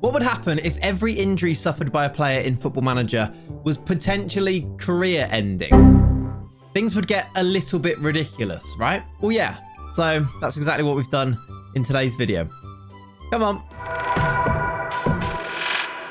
What would happen if every injury suffered by a player in Football Manager was potentially career-ending? Things would get a little bit ridiculous, right? Well, yeah. So that's exactly what we've done in today's video. Come on.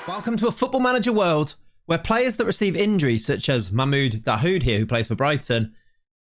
Welcome to a Football Manager world where players that receive injuries, such as Mahmoud Dahoud here, who plays for Brighton,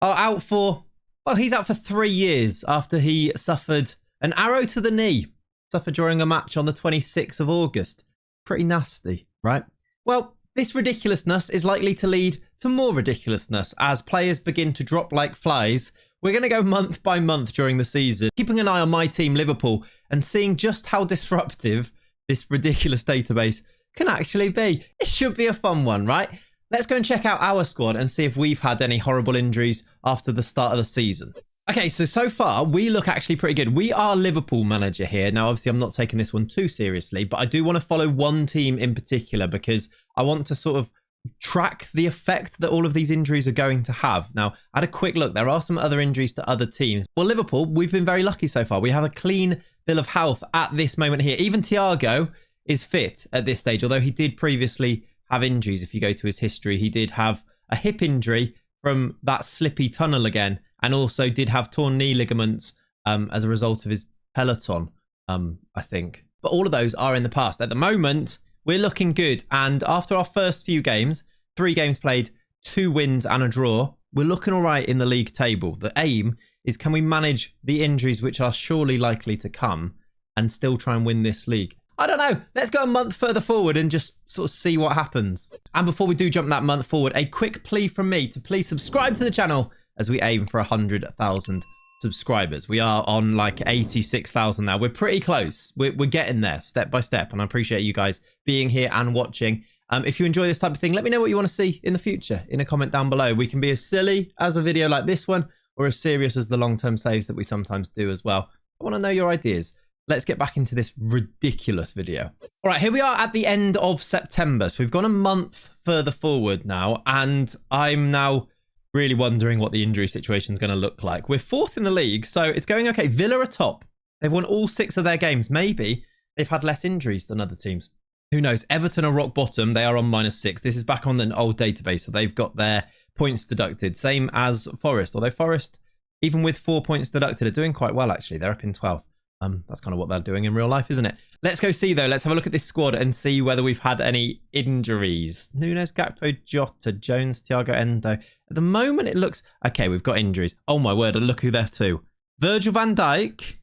are out for, well, he's out for 3 years after he suffered an arrow to the knee. Suffered during a match on the 26th of August. Pretty nasty, right? Well, this ridiculousness is likely to lead to more ridiculousness as players begin to drop like flies. We're going to go month by month during the season, keeping an eye on my team, Liverpool, and seeing just how disruptive this ridiculous database can actually be. It should be a fun one, right? Let's go and check out our squad and see if we've had any horrible injuries after the start of the season. Okay, so far, we look actually pretty good. We are Liverpool manager here. Now, obviously, I'm not taking this one too seriously, but I do want to follow one team in particular because I want to sort of track the effect that all of these injuries are going to have. Now, I had a quick look. There are some other injuries to other teams. Well, Liverpool, we've been very lucky so far. We have a clean bill of health at this moment here. Even Thiago is fit at this stage, although he did previously have injuries. If you go to his history, he did have a hip injury from that slippy tunnel again, and also did have torn knee ligaments as a result of his peloton, I think. But all of those are in the past. At the moment, we're looking good. And after our first few games, 3 games played, 2 wins and a draw, we're looking all right in the league table. The aim is, can we manage the injuries which are surely likely to come and still try and win this league? I don't know. Let's go a month further forward and just sort of see what happens. And before we do jump that month forward, a quick plea from me to please subscribe to the channel as we aim for 100,000 subscribers. We are on like 86,000 now. We're pretty close. We're getting there step by step. And I appreciate you guys being here and watching. If you enjoy this type of thing, let me know what you want to see in the future in a comment down below. We can be as silly as a video like this one or as serious as the long-term saves that we sometimes do as well. I want to know your ideas. Let's get back into this ridiculous video. All right, here we are at the end of September. So we've gone a month further forward now, and I'm now really wondering what the injury situation is going to look like. We're 4th in the league, so it's going okay. Villa are top. They've won all 6 of their games. Maybe they've had less injuries than other teams. Who knows? Everton are rock bottom. They are on -6. This is back on an old database, so they've got their points deducted. Same as Forest, although Forest, even with 4 points deducted, are doing quite well, actually. They're up in 12th. That's kind of what they're doing in real life, isn't it? Let's go see, though. Let's have a look at this squad and see whether we've had any injuries. Nunes, Gakpo, Jota, Jones, Thiago, Endo. At the moment, it looks... Okay, we've got injuries. Oh, my word. And look who they're to. Virgil van Dijk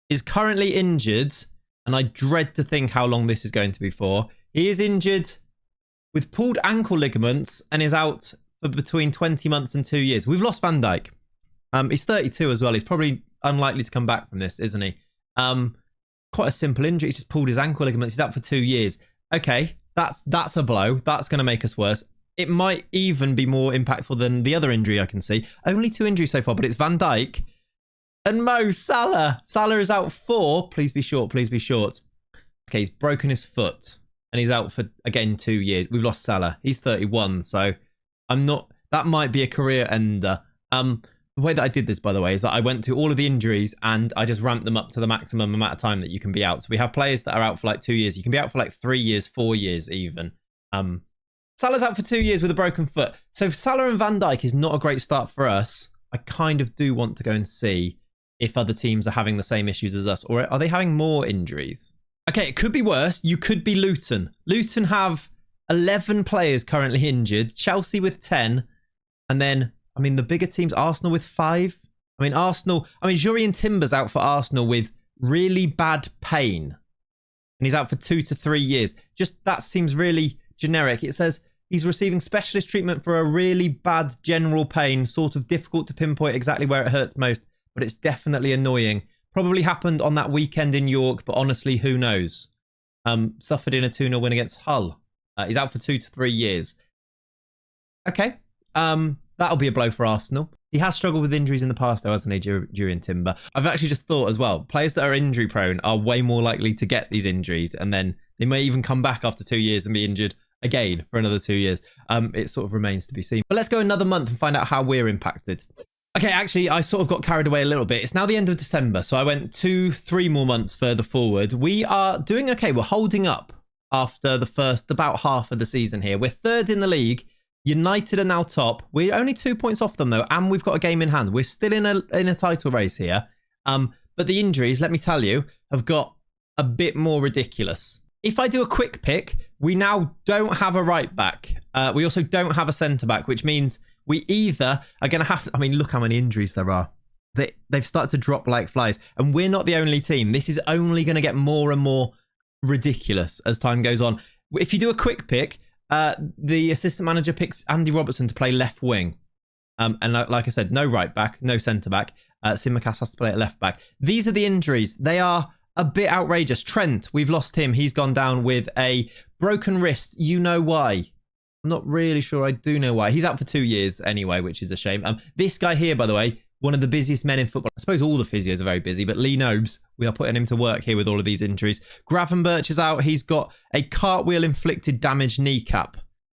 is currently injured, and I dread to think how long this is going to be for. He is injured with pulled ankle ligaments and is out for between 20 months and 2 years. We've lost Van Dijk. He's 32 as well. He's probably unlikely to come back from this, isn't he? Quite a simple injury. He's just pulled his ankle ligaments. He's out for 2 years. Okay, that's a blow. That's going to make us worse. It might even be more impactful than the other injury I can see. Only 2 injuries so far, but it's Van Dijk and Mo Salah. Salah is out for, please be short, please be short. Okay, he's broken his foot and he's out for, again, 2 years. We've lost Salah. He's 31, so that might be a career ender. The way that I did this, by the way, is that I went to all of the injuries and I just ramped them up to the maximum amount of time that you can be out. So we have players that are out for like 2 years. You can be out for like 3 years, 4 years even. Salah's out for 2 years with a broken foot. So if Salah and Van Dijk is not a great start for us, I kind of do want to go and see if other teams are having the same issues as us, or are they having more injuries? Okay, it could be worse. You could be Luton. Luton have 11 players currently injured, Chelsea with 10, and then... I mean, the bigger teams, Arsenal with 5. I mean, Jurrien Timber's out for Arsenal with really bad pain. And he's out for 2 to 3 years. Just, that seems really generic. It says he's receiving specialist treatment for a really bad general pain, sort of difficult to pinpoint exactly where it hurts most, but it's definitely annoying. Probably happened on that weekend in York, but honestly, who knows? Suffered in a 2-0 win against Hull. He's out for 2 to 3 years. Okay. That'll be a blow for Arsenal. He has struggled with injuries in the past, though, hasn't he, Jurrien Timber? I've actually just thought as well, players that are injury prone are way more likely to get these injuries, and then they may even come back after 2 years and be injured again for another 2 years. It sort of remains to be seen. But let's go another month and find out how we're impacted. Okay, actually, I sort of got carried away a little bit. It's now the end of December, so I went 2-3 more months further forward. We are doing okay. We're holding up after the first about half of the season here. We're third in the league. United are now top. We're only 2 points off them, though, and we've got a game in hand. We're still in a title race here. But the injuries, let me tell you, have got a bit more ridiculous. If I do a quick pick, we now don't have a right back. We also don't have a centre back, which means we either are going to have... I mean, look how many injuries there are. They've started to drop like flies. And we're not the only team. This is only going to get more and more ridiculous as time goes on. If you do a quick pick, the assistant manager picks Andy Robertson to play left wing. And like I said, no right back, no centre back. Simicast has to play at left back. These are the injuries. They are a bit outrageous. Trent, we've lost him. He's gone down with a broken wrist. You know why? I'm not really sure I do know why. He's out for 2 years anyway, which is a shame. This guy here, by the way, one of the busiest men in football. I suppose all the physios are very busy, but Lee Nobes, we are putting him to work here with all of these injuries. Gravenberch is out. He's got a cartwheel-inflicted damaged kneecap.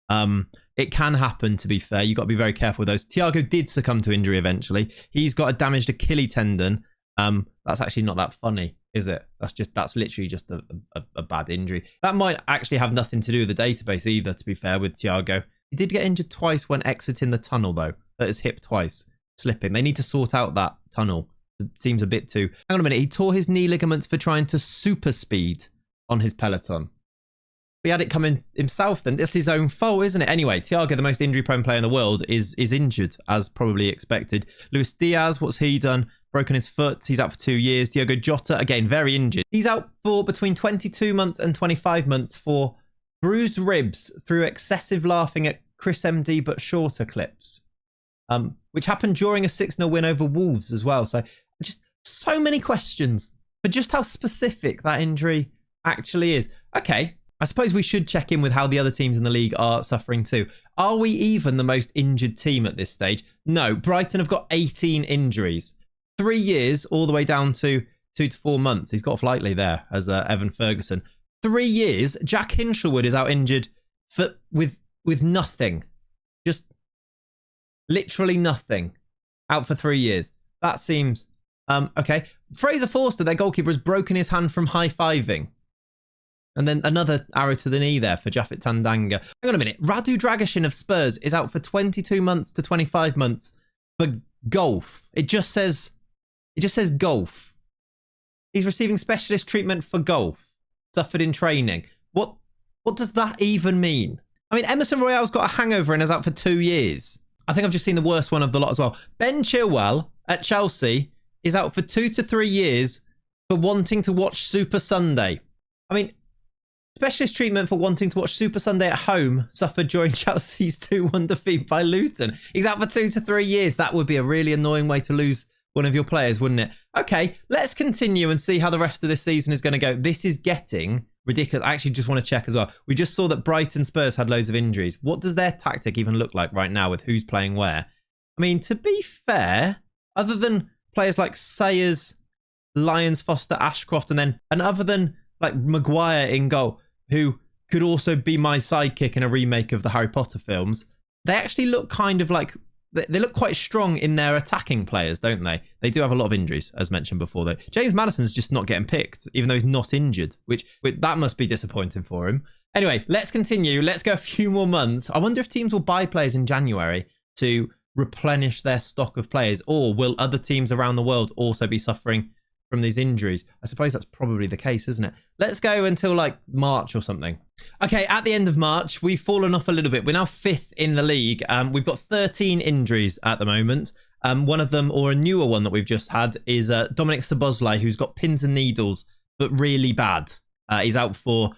It can happen, to be fair. You've got to be very careful with those. Thiago did succumb to injury eventually. He's got a damaged Achilles tendon. That's actually not that funny, is it? That's literally just a bad injury. That might actually have nothing to do with the database either, to be fair, with Thiago. He did get injured twice when exiting the tunnel, though. Hurt his hip twice, slipping. They need to sort out that tunnel. It seems a bit too... Hang on a minute. He tore his knee ligaments for trying to super speed on his peloton. He had it coming himself then. It's his own fault, isn't it? Anyway, Thiago, the most injury-prone player in the world, is injured, as probably expected. Luis Diaz, what's he done? Broken his foot. He's out for 2 years. Diogo Jota, again, very injured. He's out for between 22 months and 25 months for bruised ribs through excessive laughing at Chris MD but shorter clips, which happened during a 6-0 win over Wolves as well. So just so many questions for just how specific that injury actually is. Okay. I suppose we should check in with how the other teams in the league are suffering too. Are we even the most injured team at this stage? No, Brighton have got 18 injuries. 3 years all the way down to 2 to 4 months. He's got off lightly there as Evan Ferguson. 3 years. Jack Hinshelwood is out injured with nothing. Just literally nothing. Out for 3 years. That seems... okay. Fraser Forster, their goalkeeper, has broken his hand from high-fiving. And then another arrow to the knee there for Japhet Tandanga. Hang on a minute. Radu Dragashin of Spurs is out for 22 months to 25 months for golf. It just says golf. He's receiving specialist treatment for golf. Suffered in training. What does that even mean? I mean, Emerson Royale's got a hangover and is out for 2 years. I think I've just seen the worst one of the lot as well. Ben Chilwell at Chelsea is out for 2 to 3 years for wanting to watch Super Sunday. I mean... Specialist treatment for wanting to watch Super Sunday at home suffered during Chelsea's 2-1 defeat by Luton. He's out for 2 to 3 years. That would be a really annoying way to lose one of your players, wouldn't it? Okay, let's continue and see how the rest of this season is going to go. This is getting ridiculous. I actually just want to check as well. We just saw that Brighton Spurs had loads of injuries. What does their tactic even look like right now with who's playing where? I mean, to be fair, other than players like Sayers, Lyons, Foster, Ashcroft, and other than like Maguire in goal, who could also be my sidekick in a remake of the Harry Potter films, they actually look kind of like... They look quite strong in their attacking players, don't they? They do have a lot of injuries, as mentioned before, though. James Maddison's just not getting picked, even though he's not injured, which that must be disappointing for him. Anyway, let's continue. Let's go a few more months. I wonder if teams will buy players in January to replenish their stock of players, or will other teams around the world also be suffering from these injuries? I suppose that's probably the case, isn't it? Let's go until like March or something. Okay, at the end of March, we've fallen off a little bit. We're now 5th in the league. We've got 13 injuries at the moment. One of them, or a newer one that we've just had, is Dominic Szoboszlai, who's got pins and needles, but really bad. He's out for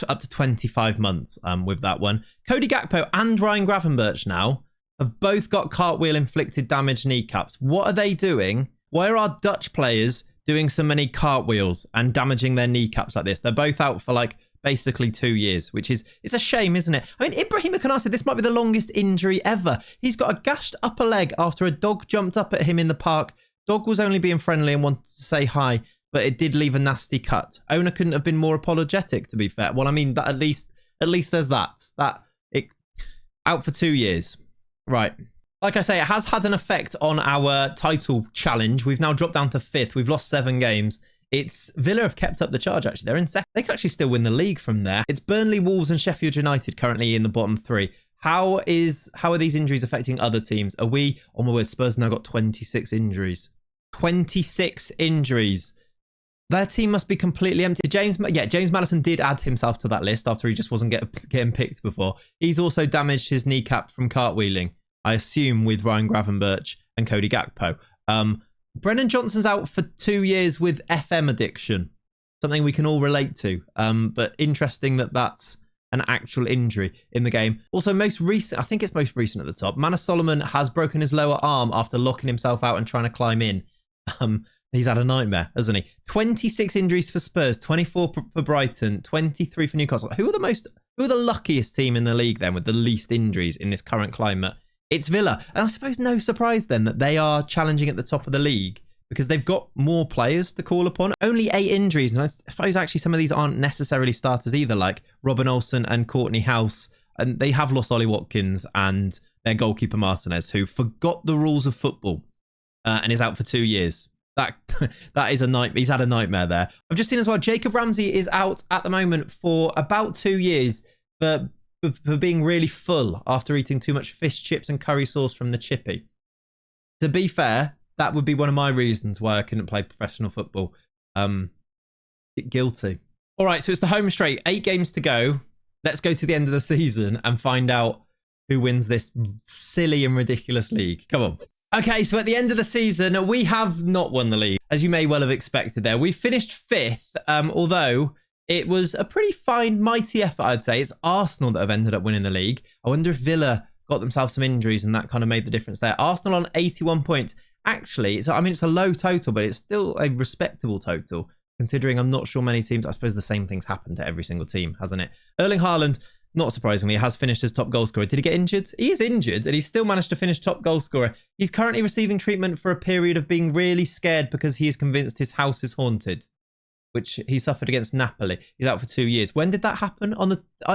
up to 25 months with that one. Cody Gakpo and Ryan Gravenberch now have both got cartwheel-inflicted damaged kneecaps. What are they doing? Why are our Dutch players doing so many cartwheels and damaging their kneecaps like this? They're both out for like basically 2 years, which is, it's a shame, isn't it? I mean, Ibrahima Konate, this might be the longest injury ever. He's got a gashed upper leg after a dog jumped up at him in the park. Dog was only being friendly and wanted to say hi, but it did leave a nasty cut. Owner couldn't have been more apologetic, to be fair. Well, I mean, that at least there's that. Out for 2 years. Right. Like I say, it has had an effect on our title challenge. We've now dropped down to 5th. We've lost 7 games. It's Villa have kept up the charge, actually. They're in second. They could actually still win the league from there. It's Burnley, Wolves and Sheffield United currently in the bottom 3. How are these injuries affecting other teams? Are we, oh my word, Spurs now got 26 injuries. 26 injuries. Their team must be completely empty. James Maddison did add himself to that list after he just wasn't getting picked before. He's also damaged his kneecap from cartwheeling, I assume with Ryan Gravenberch and Cody Gakpo. Brennan Johnson's out for 2 years with FM addiction, something we can all relate to. But interesting that that's an actual injury in the game. Also, most recent, I think it's most recent at the top, Manor Solomon has broken his lower arm after locking himself out and trying to climb in. He's had a nightmare, hasn't he? 26 injuries for Spurs, 24 for Brighton, 23 for Newcastle. Who are the luckiest team in the league then with the least injuries in this current climate? It's Villa. And I suppose no surprise then that they are challenging at the top of the league because they've got more players to call upon. Only 8 injuries. And I suppose actually some of these aren't necessarily starters either, like Robin Olsen and Courtney House. And they have lost Ollie Watkins and their goalkeeper Martinez, who forgot the rules of football and is out for 2 years. That is a nightmare. He's had a nightmare there. I've just seen as well, Jacob Ramsey is out at the moment for about 2 years for being really full after eating too much fish chips and curry sauce from the chippy. To be fair, that would be one of my reasons why I couldn't play professional football. Guilty. All right, so it's the home straight. 8 games to go. Let's go to the end of the season and find out who wins this silly and ridiculous league. Come on. Okay, so at the end of the season, we have not won the league, as you may well have expected there. We finished 5th, although it was a pretty fine, mighty effort, I'd say. It's Arsenal that have ended up winning the league. I wonder if Villa got themselves some injuries and that kind of made the difference there. Arsenal on 81 points. Actually, it's a low total, but it's still a respectable total, considering I'm not sure many teams. I suppose the same thing's happened to every single team, hasn't it? Erling Haaland, not surprisingly, has finished as top goal scorer. Did he get injured? He is injured, and he's still managed to finish top goal scorer. He's currently receiving treatment for a period of being really scared because he is convinced his house is haunted, which he suffered against Napoli. He's out for 2 years. When did that happen?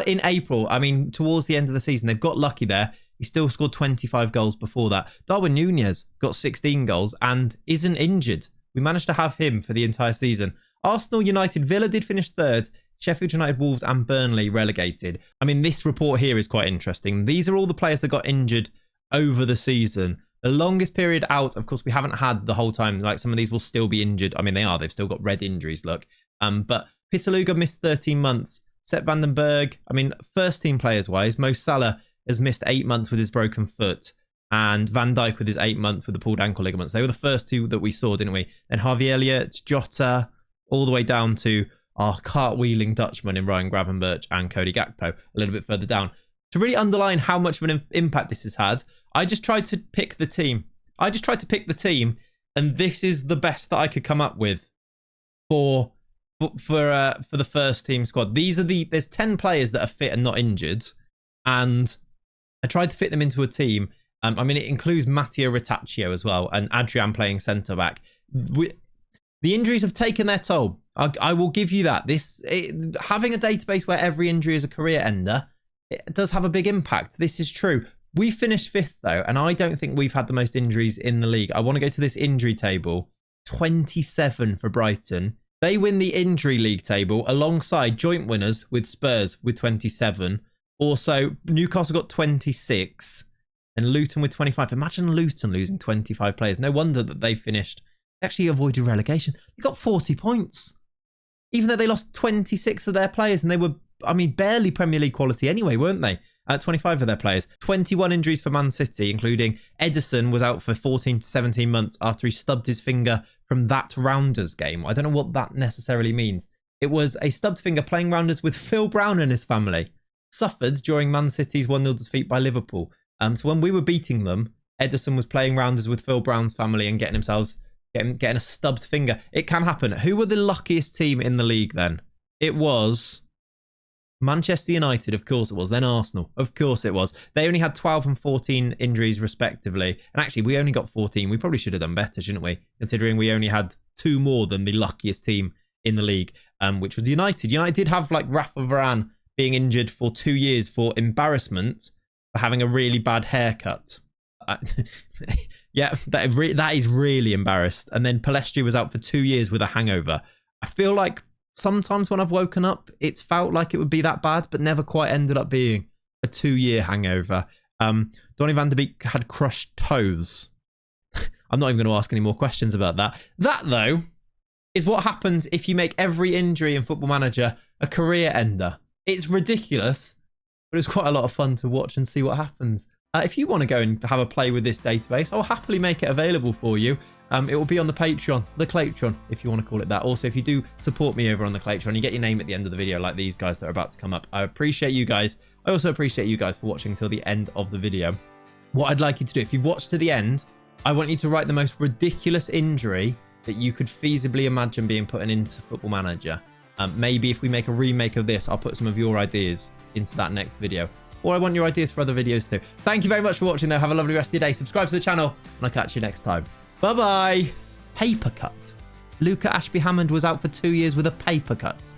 In April. I mean, towards the end of the season. They've got lucky there. He still scored 25 goals before that. Darwin Nunez got 16 goals and isn't injured. We managed to have him for the entire season. Arsenal, United, Villa did finish 3rd. Sheffield United, Wolves and Burnley relegated. I mean, this report here is quite interesting. These are all the players that got injured over the season. The longest period out, of course, we haven't had the whole time. Like, some of these will still be injured. I mean, they are. They've still got red injuries, look. But Pitaluga missed 13 months. Sepp Vandenberg, I mean, first team players-wise, Mo Salah has missed 8 months with his broken foot. And Van Dijk with his 8 months with the pulled ankle ligaments. They were the first 2 that we saw, didn't we? Then Harvey Elliott, Jota, all the way down to our cartwheeling Dutchman in Ryan Gravenberch and Cody Gakpo a little bit further down. To really underline how much of an impact this has had, I just tried to pick the team. And this is the best that I could come up with for the first team squad. There's 10 players that are fit and not injured, and I tried to fit them into a team. I mean, it includes Matteo Retacchio as well, and Adrian playing centre back. The injuries have taken their toll. I will give you that. Having a database where every injury is a career ender, it does have a big impact. This is true. We finished 5th though, and I don't think we've had the most injuries in the league. I want to go to this injury table. 27 for Brighton. They win the injury league table alongside joint winners with Spurs with 27. Also, Newcastle got 26 and Luton with 25. Imagine Luton losing 25 players. No wonder that they finished. They actually avoided relegation. They got 40 points. Even though they lost 26 of their players, and they were, I mean, barely Premier League quality anyway, weren't they? 25 of their players. 21 injuries for Man City, including Edison was out for 14 to 17 months after he stubbed his finger from that Rounders game. I don't know what that necessarily means. It was a stubbed finger playing Rounders with Phil Brown and his family. Suffered during Man City's 1-0 defeat by Liverpool. So when we were beating them, Edison was playing Rounders with Phil Brown's family and getting a stubbed finger. It can happen. Who were the luckiest team in the league then? It was Manchester United, of course it was. Then Arsenal, of course it was. They only had 12 and 14 injuries respectively. And actually, we only got 14. We probably should have done better, shouldn't we? Considering we only had 2 more than the luckiest team in the league, which was United. United did have like Rafa Varane being injured for 2 years for embarrassment for having a really bad haircut. Yeah, that is really embarrassed. And then Palestri was out for 2 years with a hangover. I feel like sometimes when I've woken up, it's felt like it would be that bad, but never quite ended up being a 2-year hangover. Donny van de Beek had crushed toes. I'm not even going to ask any more questions about that. That, though, is what happens if you make every injury in Football Manager a career ender. It's ridiculous, but it's quite a lot of fun to watch and see what happens. If you want to go and have a play with this database, I'll happily make it available for you. It will be on the Patreon, the Claytron, if you want to call it that. Also, if you do support me over on the Claytron, you get your name at the end of the video like these guys that are about to come up. I appreciate you guys. I also appreciate you guys for watching till the end of the video. What I'd like you to do, if you've watched to the end, I want you to write the most ridiculous injury that you could feasibly imagine being put into Football Manager. Maybe if we make a remake of this, I'll put some of your ideas into that next video. Or I want your ideas for other videos too. Thank you very much for watching though. Have a lovely rest of your day. Subscribe to the channel and I'll catch you next time. Bye-bye. Paper cut. Luca Ashby Hammond was out for 2 years with a paper cut.